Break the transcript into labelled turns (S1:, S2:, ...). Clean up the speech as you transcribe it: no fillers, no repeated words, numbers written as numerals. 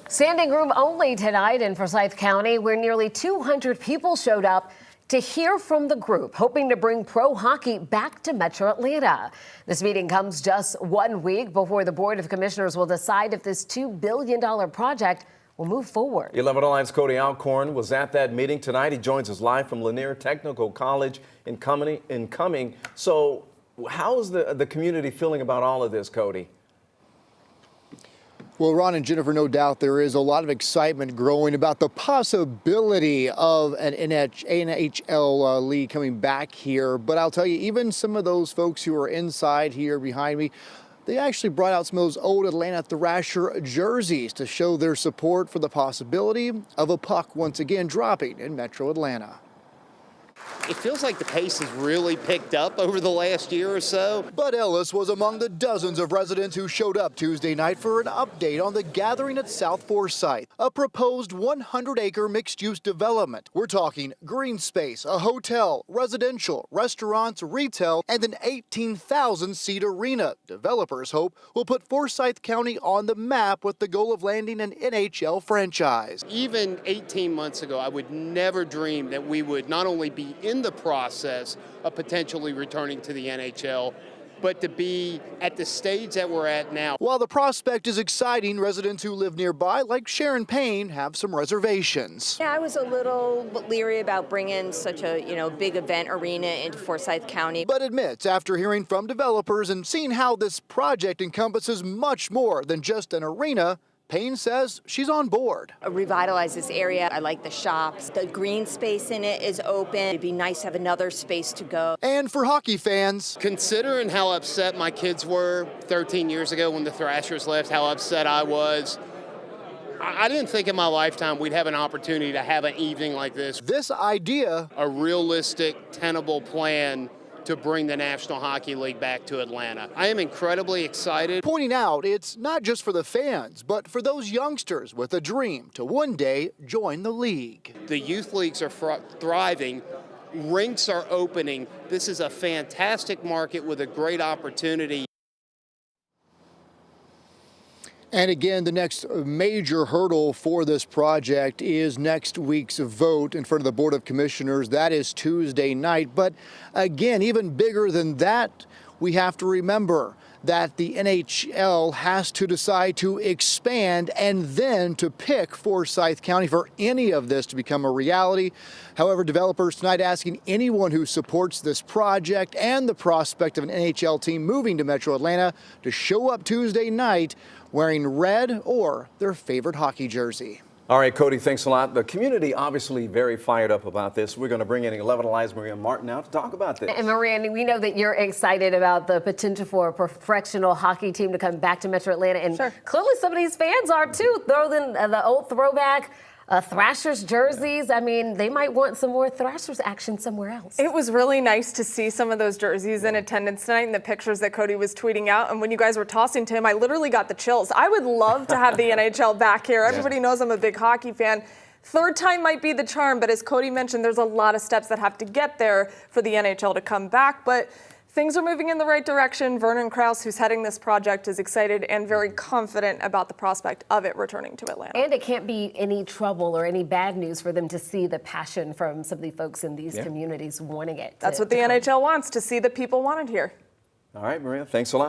S1: Standing room only tonight in Forsyth County, where nearly 200 people showed up to hear from the group, hoping to bring pro hockey back to Metro Atlanta. This meeting comes just 1 week before the Board of Commissioners will decide if this $2 billion project will move forward. 11
S2: Alive's Cody Alcorn was at that meeting tonight. He joins us live from Lanier Technical College in Cumming. So how is the community feeling about all of this, Cody?
S3: Well, Ron and Jennifer, no doubt there is a lot of excitement growing about the possibility of an NHL league coming back here. But I'll tell you, even some of those folks who are inside here behind me, they actually brought out some of those old Atlanta Thrasher jerseys to show their support for the possibility of a puck once again dropping in Metro Atlanta.
S4: It feels like the pace has really picked up over the last year or so.
S3: Bud Ellis was among the dozens of residents who showed up Tuesday night for an update on the gathering at South Forsyth, a proposed 100-acre mixed-use development. We're talking green space, a hotel, residential, restaurants, retail, and an 18,000-seat arena. Developers hope will put Forsyth County on the map with the goal of landing an NHL franchise.
S4: Even 18 months ago, I would never dream that we would not only be in the process of potentially returning to the NHL, but to be at the stage that we're at now.
S3: While the prospect is exciting, residents who live nearby, like Sharon Payne, have some reservations.
S5: Yeah, I was a little leery about bringing such a, big event arena into Forsyth County.
S3: But admits, after hearing from developers and seeing how this project encompasses much more than just an arena, Payne says she's on board.
S5: Revitalize this area. I like the shops. The green space in it is open. It'd be nice to have another space to go.
S3: And for hockey fans,
S4: considering how upset my kids were 13 years ago when the Thrashers left, how upset I was, I didn't think in my lifetime we'd have an opportunity to have an evening like this.
S3: This idea,
S4: a realistic, tenable plan to bring the National Hockey League back to Atlanta. I am incredibly excited.
S3: Pointing out it's not just for the fans, but for those youngsters with a dream to one day join the league.
S4: The youth leagues are thriving. Rinks are opening. This is a fantastic market with a great opportunity.
S3: And again, the next major hurdle for this project is next week's vote in front of the Board of Commissioners. That is Tuesday night. But again, even bigger than that, we have to remember that the NHL has to decide to expand and then to pick Forsyth County for any of this to become a reality. However, developers tonight asking anyone who supports this project and the prospect of an NHL team moving to Metro Atlanta to show up Tuesday night wearing red or their favorite hockey jersey.
S2: All right, Cody, thanks a lot. The community obviously very fired up about this. We're going to bring in 11 Alive's Maria Martin now to talk about this.
S1: And Maria, we know that you're excited about the potential for a professional hockey team to come back to Metro Atlanta. And
S6: Sure.
S1: Clearly some of these fans are too. Throw in the old throwback Thrashers jerseys. I mean, they might want some more Thrashers action somewhere else.
S6: It was really nice to see some of those jerseys in attendance tonight and the pictures that Cody was tweeting out. And when you guys were tossing to him, I literally got the chills. I would love to have the NHL back here. Everybody knows I'm a big hockey fan. Third time might be the charm, but as Cody mentioned, there's a lot of steps that have to get there for the NHL to come back. But things are moving in the right direction. Vernon Krause, who's heading this project, is excited and very confident about the prospect of it returning to Atlanta.
S1: And it can't be any trouble or any bad news for them to see the passion from some of the folks in these communities wanting it.
S6: That's what the NHL wants, to see the people wanted here.
S2: All right, Maria, thanks a lot.